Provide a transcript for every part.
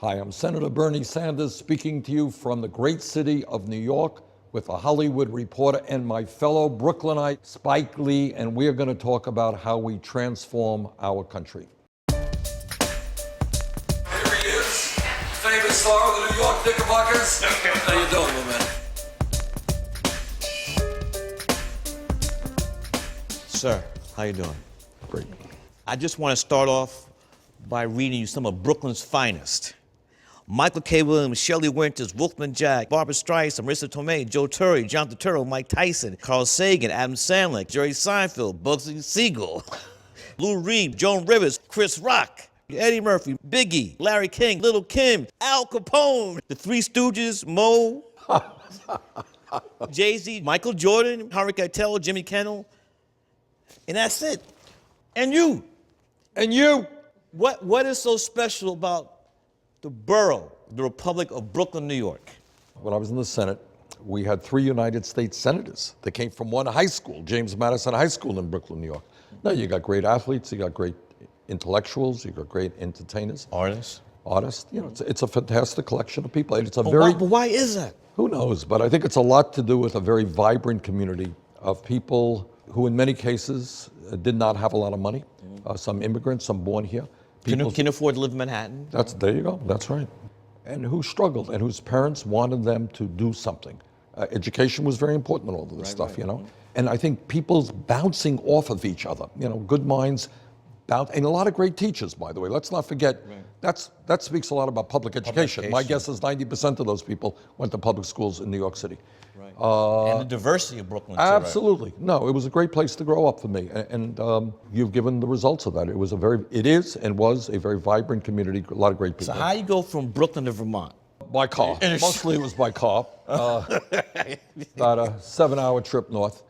Hi, I'm Senator Bernie Sanders speaking to you from the great city of New York with a Hollywood reporter and my fellow Brooklynite, Spike Lee, and we're going to talk about how we transform our country. Here he is, famous star of the New York Knickerbockers. How you doing, my man? Sir, how you doing? Great. I just want to start off by reading you some of Brooklyn's finest. Michael K. Williams, Shelley Winters, Wolfman Jack, Barbara Streisand, Marissa Tomei, Joe Torre, John Turturro, Mike Tyson, Carl Sagan, Adam Sandler, Jerry Seinfeld, Bugsy Siegel, Lou Reed, Joan Rivers, Chris Rock, Eddie Murphy, Biggie, Larry King, Little Kim, Al Capone, the Three Stooges, Mo, Jay-Z, Michael Jordan, Harvey Keitel, Jimmy Kimmel, and that's it. And you. And you? What is so special about the borough, the Republic of Brooklyn, New York? When I was in the Senate, we had 3 United States senators that came from one high school, James Madison High School in Brooklyn, New York. Now, you got great athletes, you got great intellectuals, you got great entertainers. Artists. You know, it's a fantastic collection of people. It's a But why is that? Who knows? But I think it's a lot to do with a very vibrant community of people who in many cases did not have a lot of money. Some immigrants, some born here. Can afford to live in Manhattan? There you go, that's right. And who struggled and whose parents wanted them to do something. Education was very important in all of this stuff, you know. And I think people's bouncing off of each other, you know, good minds, and a lot of great teachers, by the way. Let's not forget, that speaks a lot about public education. My guess is 90% of those people went to public schools in New York City. And the diversity of Brooklyn, too, absolutely. Right? No, it was a great place to grow up for me. And you've given the results of that. It is and was a very vibrant community, a lot of great people. So how you go from Brooklyn to Vermont? By car. Mostly it was by car. About a 7-hour trip north.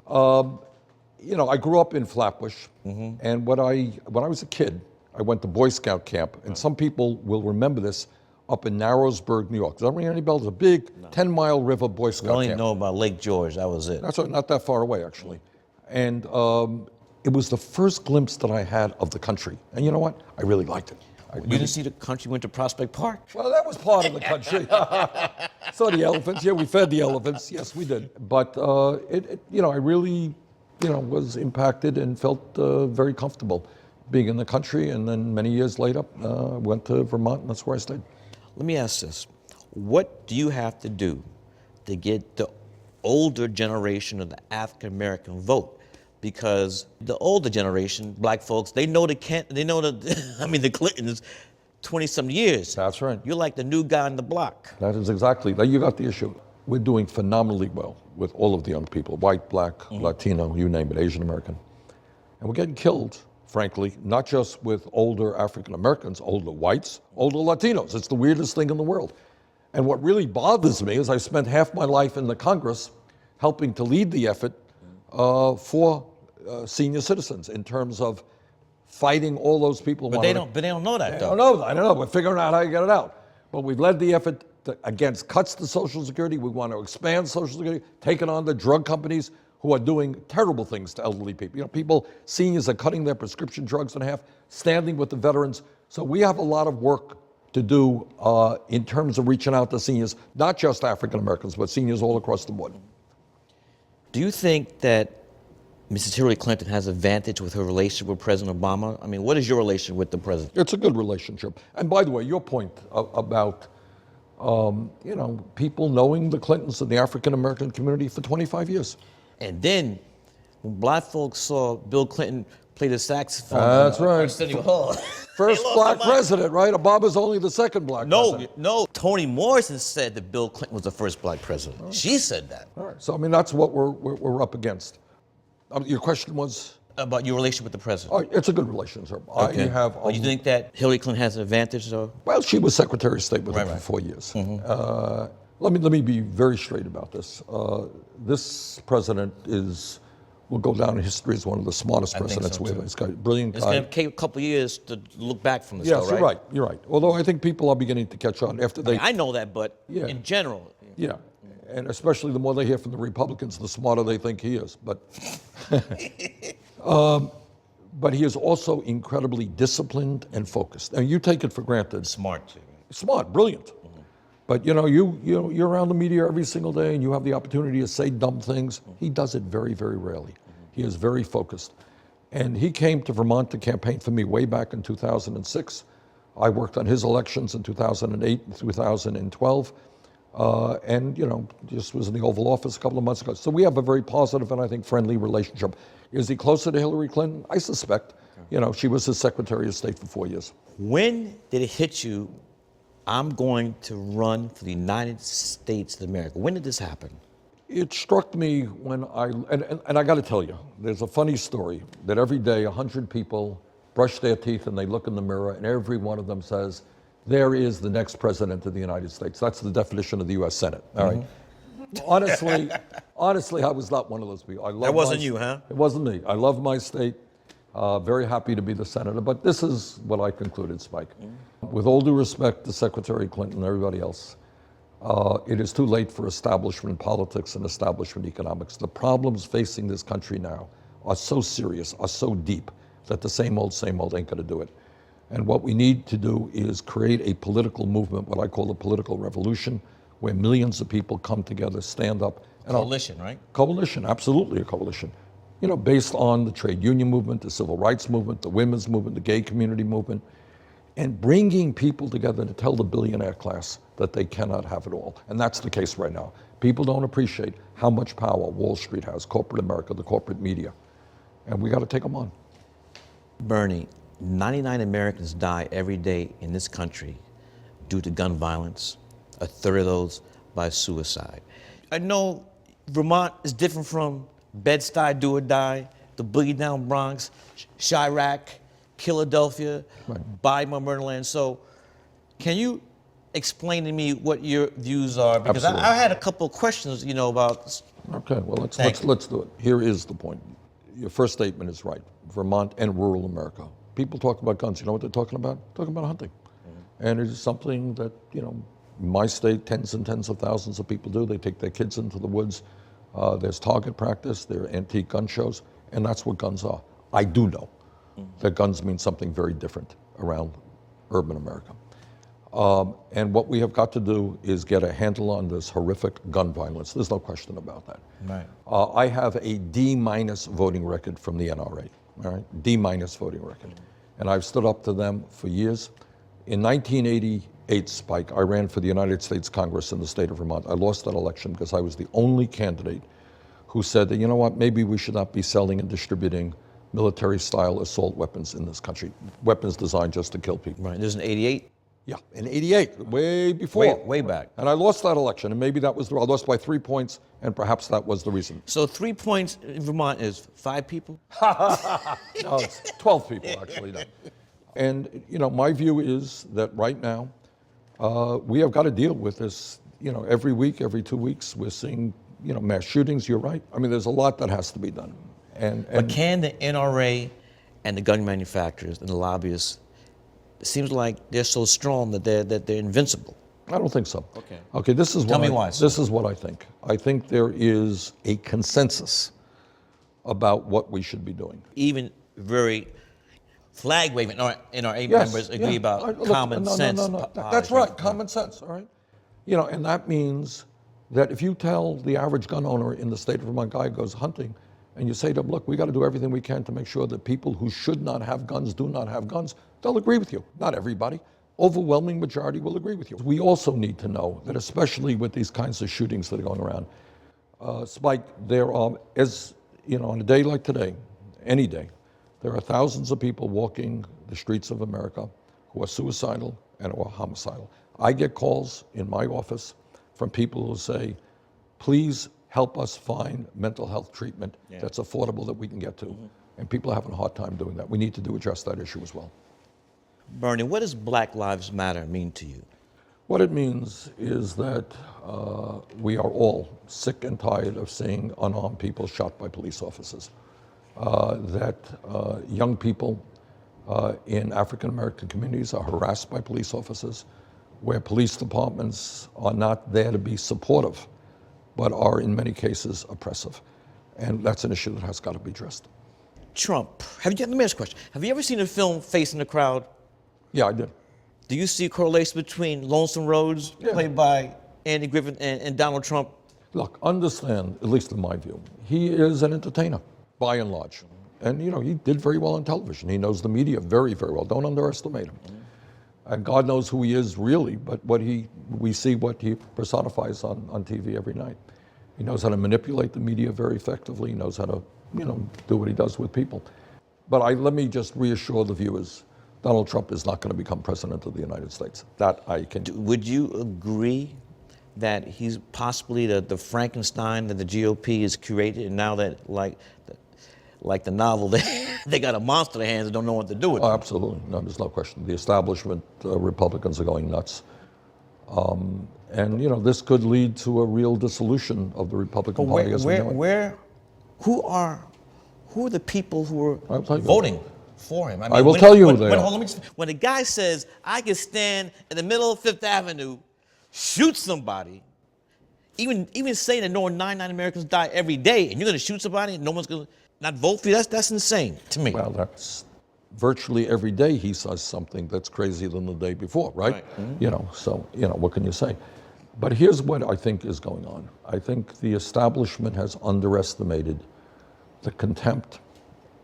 You know, I grew up in Flatbush, and when I was a kid, I went to Boy Scout camp, and some people will remember this up in Narrowsburg, New York. Does that ring any bells? A big 10-mile river Boy Scout camp. I only know about Lake George, that was it. That's right, not that far away, actually. And it was the first glimpse that I had of the country. And you know what? I really liked it. You didn't see the country, went to Prospect Park? Well, that was part of the country. Saw the elephants. Yeah, we fed the elephants. Yes, we did. But you know, I really, you know, was impacted and felt very comfortable being in the country. And then many years later, went to Vermont, and that's where I stayed. Let me ask this. What do you have to do to get the older generation of the African American vote? Because the older generation, black folks, they know the Clintons, 20-some years. That's right. You're like the new guy on the block. That is exactly, you got the issue. We're doing phenomenally well with all of the young people, white, black, Latino, you name it, Asian American. And we're getting killed, frankly, not just with older African Americans, older whites, older Latinos. It's the weirdest thing in the world. And what really bothers me is I spent half my life in the Congress helping to lead the effort for senior citizens in terms of fighting all those people. But they don't know that, though. I don't know. We're figuring out how you get it out. But we've led the effort against cuts to Social Security. We want to expand Social Security, taking on the drug companies who are doing terrible things to elderly people. You know, seniors are cutting their prescription drugs in half, standing with the veterans. So we have a lot of work to do in terms of reaching out to seniors, not just African Americans, but seniors all across the board. Do you think that Mrs. Hillary Clinton has advantage with her relationship with President Obama? I mean, what is your relation with the president? It's a good relationship. And by the way, your point about you know, people knowing the Clintons and the African American community for 25 years. And then, when black folks saw Bill Clinton play the saxophone, that's right. City Hall. First black president, right? Obama's only the second black president. No. Toni Morrison said that Bill Clinton was the first black president. Oh. She said that. All right. So I mean, that's what we're up against. Your question was about your relationship with the president. Oh, it's a good relationship. Okay. You think that Hillary Clinton has an advantage, though? Well, she was Secretary of State with him for 4 years. Let me be very straight about this. This president will go down in history as one of the smartest presidents we ever. He's got a brilliant guy. It's going to take a couple of years to look back from this, yes, though, right? You're right. Although I think people are beginning to catch on after they. I know that, but in general. Yeah, and especially the more they hear from the Republicans, the smarter they think he is. But but he is also incredibly disciplined and focused. And you take it for granted. Smart, too. Smart, brilliant. But you're around the media every single day and you have the opportunity to say dumb things. He does it very, very rarely. He is very focused. And he came to Vermont to campaign for me way back in 2006. I worked on his elections in 2008 and 2012. Just was in the Oval Office a couple of months ago. So we have a very positive and I think friendly relationship. Is he closer to Hillary Clinton? I suspect. She was his Secretary of State for 4 years. When did it hit you, I'm going to run for the United States of America? When did this happen? It struck me when and I got to tell you, there's a funny story that every day 100 people brush their teeth and they look in the mirror and every one of them says, there is the next president of the United States. That's the definition of the U.S. Senate, all right? Honestly, I was not one of those people. That wasn't you, huh? It wasn't me. I love my state. Very happy to be the senator, but this is what I concluded, Spike. With all due respect to Secretary Clinton and everybody else, it is too late for establishment politics and establishment economics. The problems facing this country now are so serious, are so deep, that the same old ain't gonna do it. And what we need to do is create a political movement, what I call a political revolution, where millions of people come together, stand up. Coalition, right? Coalition, absolutely a coalition. Based on the trade union movement, the civil rights movement, the women's movement, the gay community movement, and bringing people together to tell the billionaire class that they cannot have it all. And that's the case right now. People don't appreciate how much power Wall Street has, corporate America, the corporate media. And we got to take them on. Bernie, 99 Americans die every day in this country due to gun violence, a third of those by suicide. I know Vermont is different from Bed-Stuy, do or die, the boogie down Bronx, Chirac, Philadelphia, Biden, Murderland. So can you explain to me what your views are? Because I had a couple of questions, about. Okay, well, let's do it. Here is the point. Your first statement is right. Vermont and rural America. People talk about guns. You know what they're talking about? Talking about hunting. And it is something that, in my state, tens and tens of thousands of people do. They take their kids into the woods. There's target practice, there are antique gun shows, and that's what guns are. I do know that guns mean something very different around urban America. And what we have got to do is get a handle on this horrific gun violence. There's no question about that. Right. I have a D- voting record from the NRA, all right? D- voting record. And I've stood up to them for years. In 1988, Spike, I ran for the United States Congress in the state of Vermont. I lost that election because I was the only candidate who said that, maybe we should not be selling and distributing military-style assault weapons in this country, weapons designed just to kill people. Right, there's an 88? Yeah, in 88, way before. Way back. And I lost that election, and maybe that was I lost by 3 points, and perhaps that was the reason. So 3 points in Vermont is 5 people? No, it's 12 people, actually. No. And, my view is that right now, we have got to deal with this, every week, every 2 weeks, we're seeing, mass shootings, you're right. I mean, there's a lot that has to be done. But can the NRA and the gun manufacturers and the lobbyists, it seems like they're so strong that they're invincible? I don't think so. Okay. Okay, this is Tell me why. This is what I think. I think there is a consensus about what we should be doing. Even very flag waving NRA members agree about common sense. No. That's right, common sense, all right? And that means that if you tell the average gun owner in the state of Vermont, guy who goes hunting, and you say to them, look, we got to do everything we can to make sure that people who should not have guns do not have guns, they'll agree with you. Not everybody. Overwhelming majority will agree with you. We also need to know that, especially with these kinds of shootings that are going around, Spike, there are, on a day like today, any day, there are thousands of people walking the streets of America who are suicidal and or homicidal. I get calls in my office from people who say, please help us find mental health treatment that's affordable that we can get to. And people are having a hard time doing that. We need to address that issue as well. Bernie, what does Black Lives Matter mean to you? What it means is that we are all sick and tired of seeing unarmed people shot by police officers. That young people in African American communities are harassed by police officers, where police departments are not there to be supportive, but are in many cases oppressive. And that's an issue that has got to be addressed. Trump, let me ask a question. Have you ever seen a film Facing the Crowd? Yeah, I did. Do you see a correlation between Lonesome Rhodes, played by Andy Griffith, and Donald Trump? Look, understand, at least in my view, he is an entertainer, by and large. And, you know, he did very well on television. He knows the media very, very well. Don't underestimate him. And God knows who he is really, but we see what he personifies on TV every night. He knows how to manipulate the media very effectively. He knows how to, you know, do what he does with people. But let me just reassure the viewers, Donald Trump is not going to become president of the United States. That I can. Would you agree that he's possibly the Frankenstein that the GOP has created, and now that, like the novel, they got a monster in their hands and don't know what to do with it? Oh, absolutely. No, there's no question. The establishment Republicans are going nuts. And, you know, this could lead to a real dissolution of the Republican Party as we know it. Who are the people who are voting for him? I will tell you who they are. When a guy says, I can stand in the middle of Fifth Avenue, shoot somebody, even saying that knowing 99 Americans die every day, and you're going to shoot somebody and no one's going to not vote for you, that's insane to me. Well, that's virtually every day he says something that's crazier than the day before, right? Mm-hmm. You know, so, you know, what can you say? But here's what I think is going on. I think the establishment has underestimated the contempt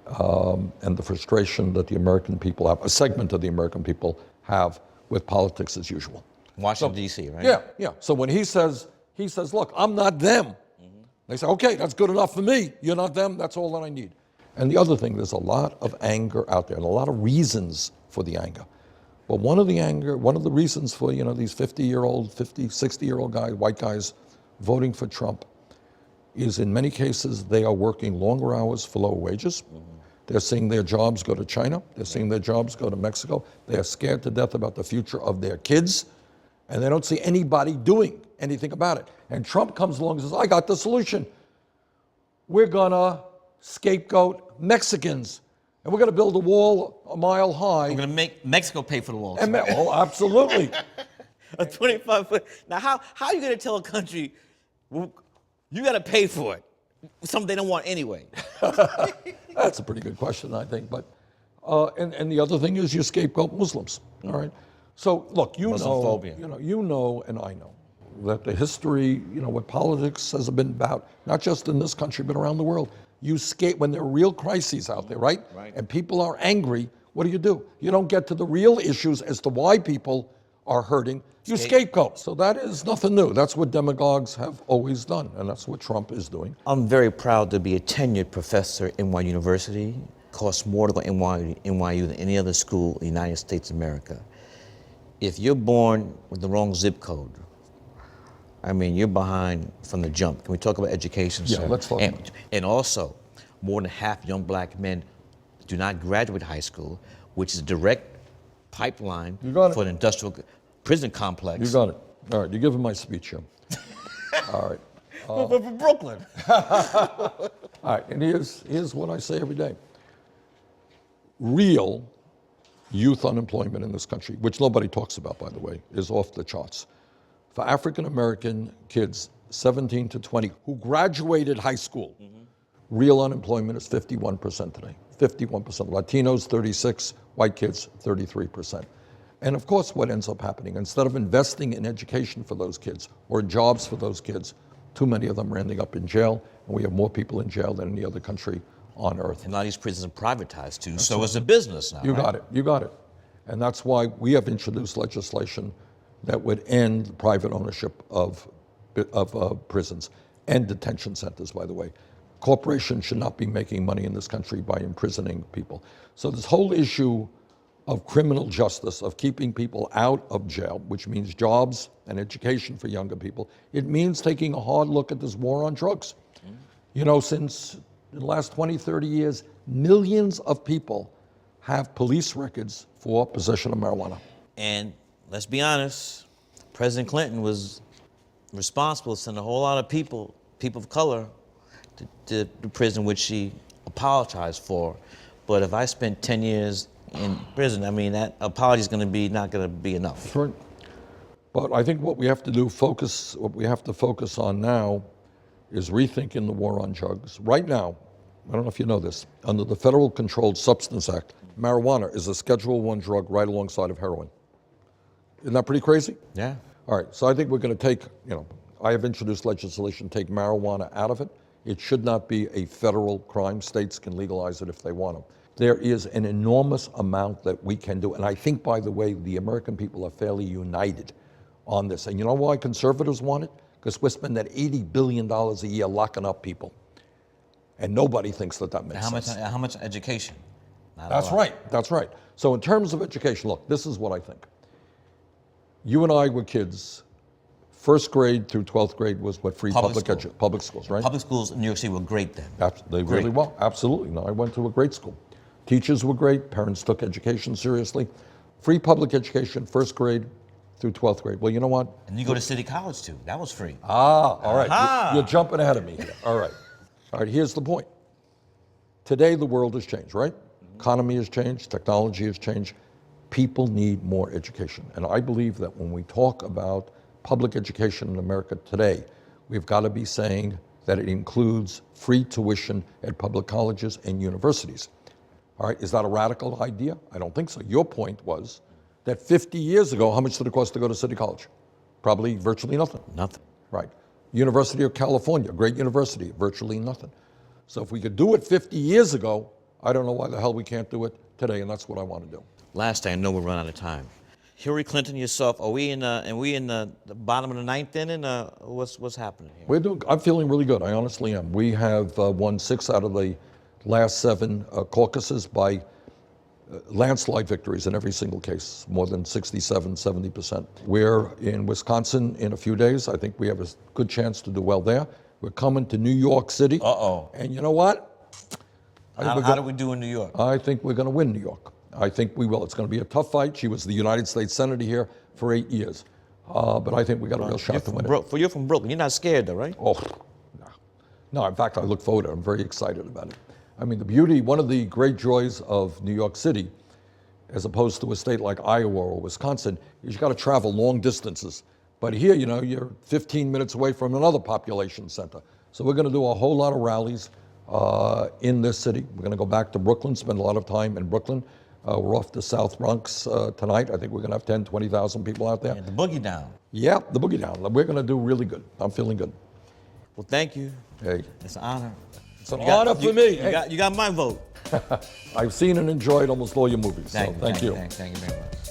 and the frustration that the American people have, a segment of the American people have with politics as usual. Washington, D.C., right? Yeah. So when he says, look, I'm not them. They say, okay, that's good enough for me. You're not them, that's all that I need. And the other thing, there's a lot of anger out there and a lot of reasons for the anger. But one of the reasons for, you know, these 50-year-old, 50, 60-year-old guys, white guys voting for Trump is in many cases they are working longer hours for lower wages. They're seeing their jobs go to China. They're seeing their jobs go to Mexico. They are scared to death about the future of their kids. And they don't see anybody doing anything about it. And Trump comes along and says, I got the solution. We're gonna scapegoat Mexicans. And we're gonna build a wall a mile high. We're gonna make Mexico pay for the wall. Oh, absolutely. A 25-foot. Now, how are you gonna tell a country, well, you gotta pay for it, something they don't want anyway? That's a pretty good question, I think. But and the other thing is you scapegoat Muslims, all right? So look, you know, and I know that the history, you know, what politics has been about, not just in this country, but around the world. When there are real crises out there, right? And people are angry, what do? You don't get to the real issues as to why people are hurting. You scapegoat. So that is nothing new. That's what demagogues have always done, and that's what Trump is doing. I'm very proud to be a tenured professor at NYU University. It costs more to go to NYU than any other school in the United States of America. If you're born with the wrong zip code, I mean, you're behind from the jump. Can we talk about education, Yeah, sir? let's talk about it. And also, more than half young black men do not graduate high school, which is a direct pipeline for an industrial prison complex. You got it. All right, you're giving my speech here. All right. From Brooklyn. All right, and here's what I say every day. Real youth unemployment in this country, which nobody talks about, by the way, is off the charts. For African American kids, 17 to 20, who graduated high school, real unemployment is 51% today. 51%. Latinos, 36, white kids, 33%. And of course, what ends up happening, instead of investing in education for those kids or jobs for those kids, too many of them are ending up in jail, and we have more people in jail than any other country on earth. And a lot of these prisons are privatized too, so it's a business now. You got it. And that's why we have introduced legislation that would end private ownership of prisons and detention centers, by the way. Corporations should not be making money in this country by imprisoning people. So this whole issue of criminal justice, of keeping people out of jail, which means jobs and education for younger people, it means taking a hard look at this war on drugs. You know, since the last 20, 30 years, millions of people have police records for possession of marijuana. And let's be honest, President Clinton was responsible for sending a whole lot of people of color, to prison, which she apologized for. But if I spent 10 years in prison, I mean, that apology is not going to be enough. That's right. But I think what we have to focus on now is rethinking the war on drugs. Right now, I don't know if you know this, under the Federal Controlled Substance Act, marijuana is a Schedule I drug right alongside of heroin. Isn't that pretty crazy? Yeah. All right, so I think we're going to take, I have introduced legislation, take marijuana out of it. It should not be a federal crime. States can legalize it if they want to. There is an enormous amount that we can do. And I think, by the way, the American people are fairly united on this. And you know why conservatives want it? Because we're spending that $80 billion a year locking up people. And nobody thinks that makes sense. How much education? Not That's right. That's right. So in terms of education, look, this is what I think. You and I were kids. First grade through 12th grade was what free public schools, right? Public schools in New York City were great then. They really were. Absolutely. No, I went to a great school. Teachers were great. Parents took education seriously. Free public education, first grade through 12th grade. Well, you know what? And you go to City College too. That was free. All right. You're jumping ahead of me here. All right. All right, here's the point. Today, the world has changed, right? Economy has changed. Technology has changed. People need more education. And I believe that when we talk about public education in America today, we've got to be saying that it includes free tuition at public colleges and universities. All right, is that a radical idea? I don't think so. Your point was that 50 years ago, how much did it cost to go to City College? Probably virtually nothing. Nothing. Right. University of California, great university, virtually nothing. So if we could do it 50 years ago, I don't know why the hell we can't do it today, and that's what I want to do. Last thing, I know we're running out of time. Hillary Clinton, yourself, are we in the bottom of the ninth inning? What's happening here? I'm feeling really good. I honestly am. We have won 6 out of the last 7 caucuses by landslide victories in every single case, more than 67, 70%. We're in Wisconsin in a few days. I think we have a good chance to do well there. We're coming to New York City. Uh-oh. And you know what? How do we do in New York? I think we're going to win New York. I think we will. It's going to be a tough fight. She was the United States Senator here for 8 years. But I think we got a real shot to win it. You're from Brooklyn. You're not scared though, right? Oh, no. No, in fact, I look forward to it. I'm very excited about it. I mean, one of the great joys of New York City, as opposed to a state like Iowa or Wisconsin, is you got to travel long distances. But here, you're 15 minutes away from another population center. So we're going to do a whole lot of rallies in this city. We're going to go back to Brooklyn, spend a lot of time in Brooklyn. We're off to South Bronx tonight. I think we're going to have 10, 20,000 people out there. Yeah, the boogie down. Yeah, the boogie down. We're going to do really good. I'm feeling good. Well, thank you. Hey. It's an honor. It's an honor for me. You got my vote. I've seen and enjoyed almost all your movies. Thank you Thank you very much.